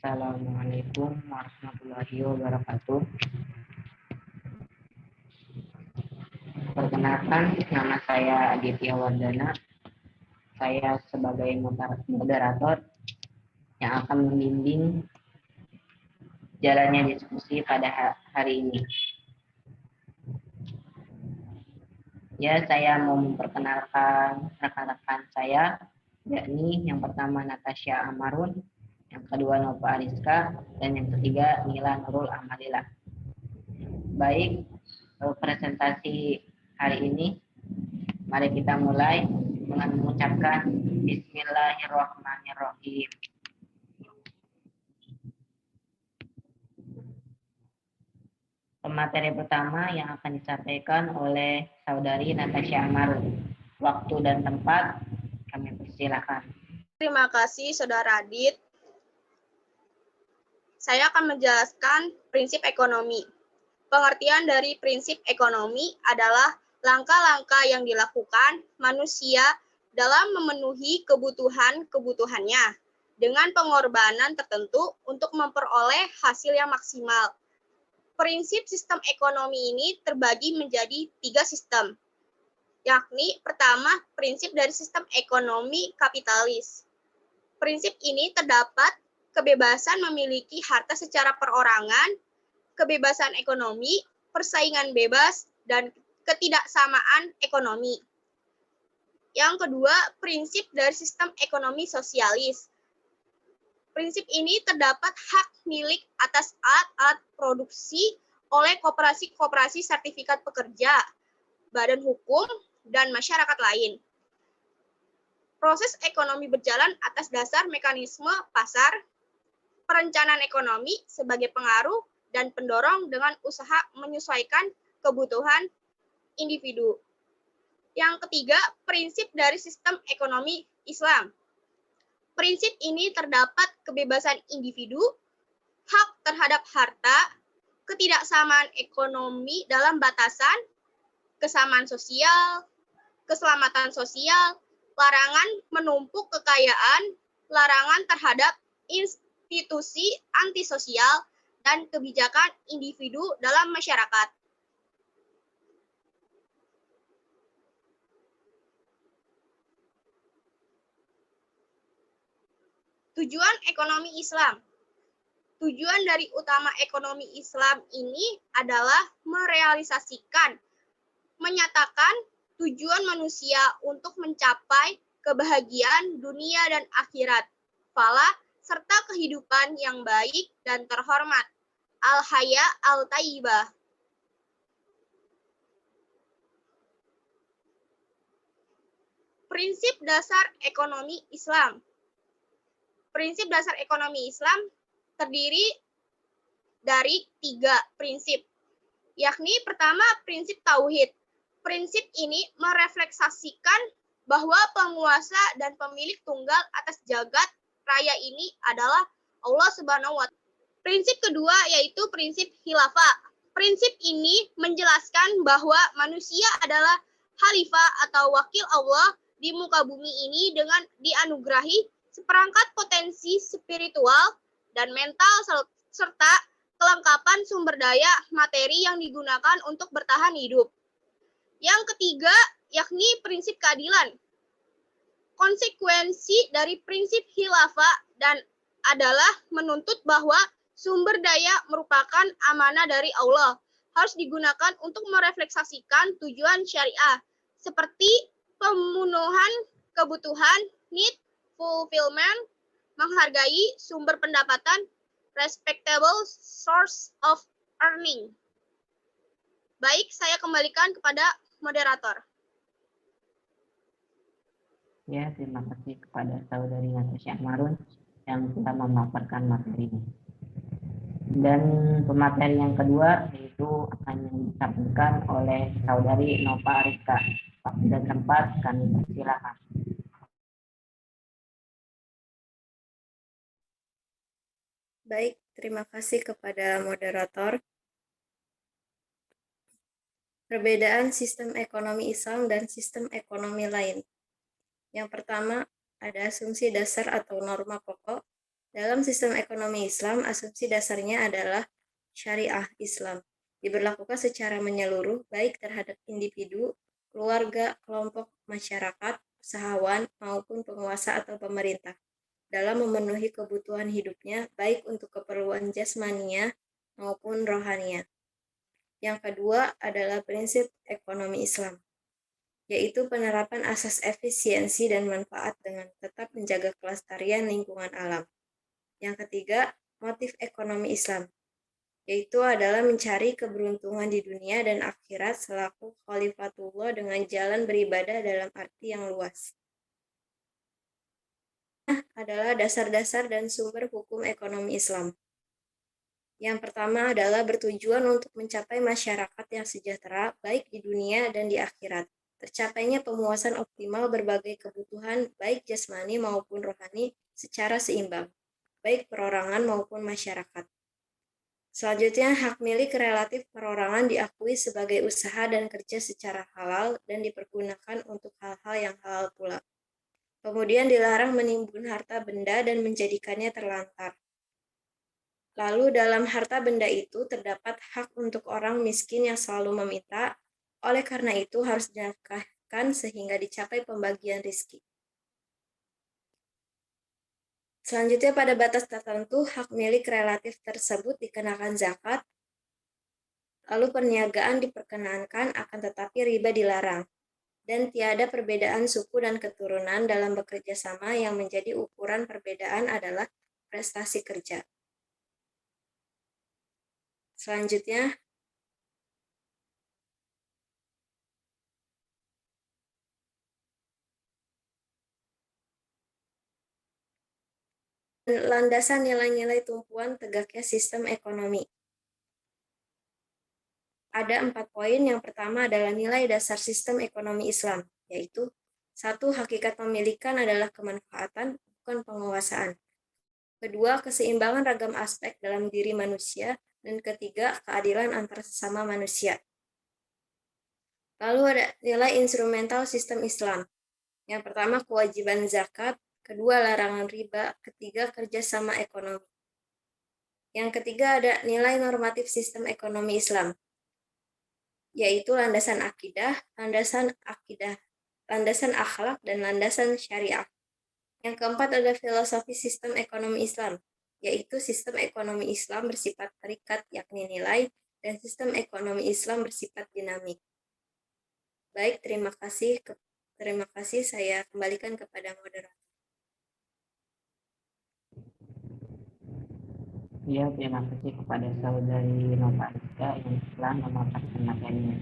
Assalamualaikum warahmatullahi wabarakatuh. Perkenalkan, nama saya Aditya Wardana. Saya sebagai moderator yang akan membimbing jalannya diskusi pada hari ini. Ya, saya mau memperkenalkan rekan-rekan saya, yakni yang pertama Natasha Amarun, yang kedua Nova Ariska, dan yang ketiga Nila Nurul Amalila. Baik, presentasi hari ini, mari kita mulai dengan mengucapkan Bismillahirrahmanirrahim. Materi pertama yang akan disampaikan oleh Saudari Natasha Amarun. Waktu dan tempat kami persilakan. Terima kasih Saudara Adit. Saya akan menjelaskan prinsip ekonomi. Pengertian dari prinsip ekonomi adalah langkah-langkah yang dilakukan manusia dalam memenuhi kebutuhannya dengan pengorbanan tertentu untuk memperoleh hasil yang maksimal. Prinsip sistem ekonomi ini terbagi menjadi 3 sistem, yakni pertama, prinsip dari sistem ekonomi kapitalis. Prinsip ini terdapat kebebasan memiliki harta secara perorangan, kebebasan ekonomi, persaingan bebas, dan ketidaksamaan ekonomi. Yang kedua, prinsip dari sistem ekonomi sosialis. Prinsip ini terdapat hak milik atas alat-alat produksi oleh koperasi-koperasi sertifikat pekerja, badan hukum, dan masyarakat lain. Proses ekonomi berjalan atas dasar mekanisme pasar, perencanaan ekonomi sebagai pengaruh dan pendorong dengan usaha menyesuaikan kebutuhan individu. Yang ketiga, prinsip dari sistem ekonomi Islam. Prinsip ini terdapat kebebasan individu, hak terhadap harta, ketidaksamaan ekonomi dalam batasan, kesamaan sosial, keselamatan sosial, larangan menumpuk kekayaan, larangan terhadap institusi antisosial, dan kebijakan individu dalam masyarakat. Tujuan ekonomi Islam. Tujuan dari utama ekonomi Islam ini adalah merealisasikan, menyatakan tujuan manusia untuk mencapai kebahagiaan dunia dan akhirat, falah, serta kehidupan yang baik dan terhormat. Al-Haya Al-Tayyibah. Prinsip dasar ekonomi Islam. Prinsip dasar ekonomi Islam terdiri dari 3 prinsip, yakni pertama prinsip tauhid. Prinsip ini merefleksasikan bahwa penguasa dan pemilik tunggal atas jagat raya ini adalah Allah Subhanahu wa Ta'ala. Prinsip kedua yaitu prinsip khilafah. Prinsip ini menjelaskan bahwa manusia adalah khalifah atau wakil Allah di muka bumi ini dengan dianugerahi seperangkat potensi spiritual dan mental serta kelengkapan sumber daya materi yang digunakan untuk bertahan hidup. Yang ketiga, yakni prinsip keadilan. Konsekuensi dari prinsip khilafah dan adalah menuntut bahwa sumber daya merupakan amanah dari Allah, harus digunakan untuk merefleksasikan tujuan syariah, seperti pemenuhan kebutuhan, need, fulfillment, menghargai sumber pendapatan, respectable source of earning. Baik, saya kembalikan kepada moderator. Ya, terima kasih kepada Saudari Natasha Amarun yang telah memaparkan materi ini. Dan pemateri yang kedua yaitu akan disampaikan oleh Saudari Nova Ariska. Waktu dan tempat kami persilakan. Baik, terima kasih kepada moderator. Perbedaan sistem ekonomi Islam dan sistem ekonomi lain. Yang pertama, ada asumsi dasar atau norma pokok. Dalam sistem ekonomi Islam, asumsi dasarnya adalah syariah Islam. Diberlakukan secara menyeluruh, baik terhadap individu, keluarga, kelompok masyarakat, usahawan, maupun penguasa atau pemerintah, dalam memenuhi kebutuhan hidupnya, baik untuk keperluan jasmania maupun rohania. Yang kedua adalah prinsip ekonomi Islam, yaitu penerapan asas efisiensi dan manfaat dengan tetap menjaga kelestarian lingkungan alam. Yang ketiga, motif ekonomi Islam, yaitu adalah mencari keberuntungan di dunia dan akhirat selaku khalifatullah dengan jalan beribadah dalam arti yang luas. Adalah dasar-dasar dan sumber hukum ekonomi Islam. Yang pertama adalah bertujuan untuk mencapai masyarakat yang sejahtera baik di dunia dan di akhirat. Tercapainya pemuasan optimal berbagai kebutuhan baik jasmani maupun rohani secara seimbang, baik perorangan maupun masyarakat. Selanjutnya, hak milik relatif perorangan diakui sebagai usaha dan kerja secara halal dan dipergunakan untuk hal-hal yang halal pula. Kemudian dilarang menimbun harta benda dan menjadikannya terlantar. Lalu dalam harta benda itu terdapat hak untuk orang miskin yang selalu meminta, oleh karena itu harus dinafkahkan sehingga dicapai pembagian rizki. Selanjutnya pada batas tertentu, hak milik relatif tersebut dikenakan zakat, lalu perniagaan diperkenankan akan tetapi riba dilarang, dan tiada perbedaan suku dan keturunan dalam bekerja sama yang menjadi ukuran perbedaan adalah prestasi kerja. Selanjutnya, landasan nilai-nilai tumpuan tegaknya sistem ekonomi. Ada 4 poin. Yang pertama adalah nilai dasar sistem ekonomi Islam, yaitu 1. Hakikat pemilikan adalah kemanfaatan, bukan penguasaan. Kedua, keseimbangan ragam aspek dalam diri manusia. Dan ketiga, keadilan antar sesama manusia. Lalu ada nilai instrumental sistem Islam. Yang pertama, kewajiban zakat. Kedua, larangan riba. Ketiga, kerjasama ekonomi. Yang ketiga ada nilai normatif sistem ekonomi Islam, yaitu landasan akidah, landasan akhlak, dan landasan syariah. Yang keempat ada filosofi sistem ekonomi Islam, yaitu sistem ekonomi Islam bersifat terikat yakni nilai, dan sistem ekonomi Islam bersifat dinamik. Baik, terima kasih. Saya kembalikan kepada moderator. Ya, terima kasih kepada saudari Nova Rizka yang telah memaparkan materinya.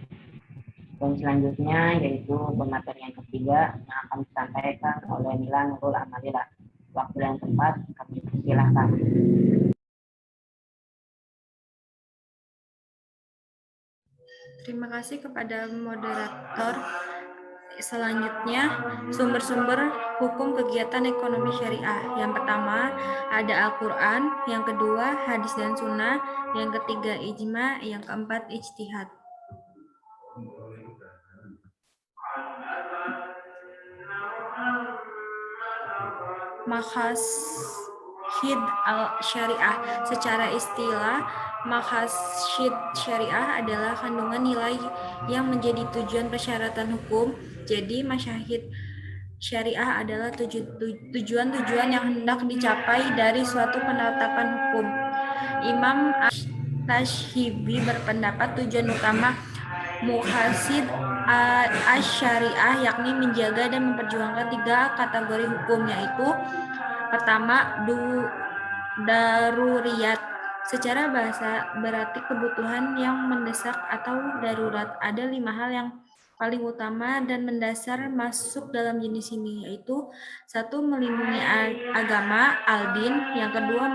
Dan selanjutnya yaitu pemateri yang ketiga yang akan disampaikan oleh Nila Nurul Amalila. Waktu dan tempat kami persilahkan. Terima kasih kepada moderator. Selanjutnya, sumber-sumber hukum kegiatan ekonomi syariah. Yang pertama, ada Al-Quran. Yang kedua, hadis dan sunnah. Yang ketiga, ijma. Yang keempat, ijtihad. Maqasid al-syariah. Secara istilah, maqasid syariah adalah kandungan nilai yang menjadi tujuan persyaratan hukum. Jadi, masyahid syariah adalah tujuan-tujuan yang hendak dicapai dari suatu penetapan hukum. Imam Ash-Tashhibi berpendapat tujuan utama maqasid asy-syariah yakni menjaga dan memperjuangkan 3 kategori hukum, yaitu pertama, daruriyat. Secara bahasa berarti kebutuhan yang mendesak atau darurat. Ada 5 hal yang paling utama dan mendasar masuk dalam jenis ini, yaitu 1. Melindungi agama, al-din. Yang kedua,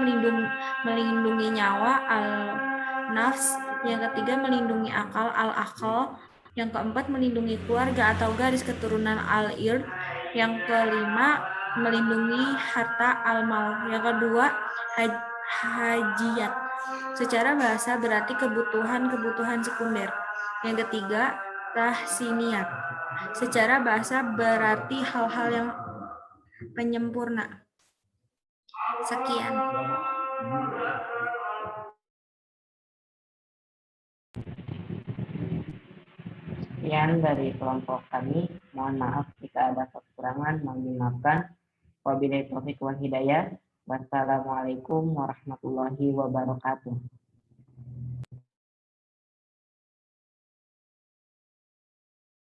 melindungi nyawa, al-nafs. Yang ketiga, melindungi akal, al-aqal. Yang keempat, melindungi keluarga atau garis keturunan, al-ird. Yang kelima, melindungi harta, al-mal. Yang kedua, hajiyat. Secara bahasa berarti kebutuhan sekunder. Yang ketiga, tahsiniyat. Secara bahasa berarti hal-hal yang penyempurna. Sekian. Sekian dari kelompok kami. Mohon maaf jika ada kekurangan, mohon dimaafkan. Wabillahi taufiq wal hidayah. Wassalamualaikum warahmatullahi wabarakatuh.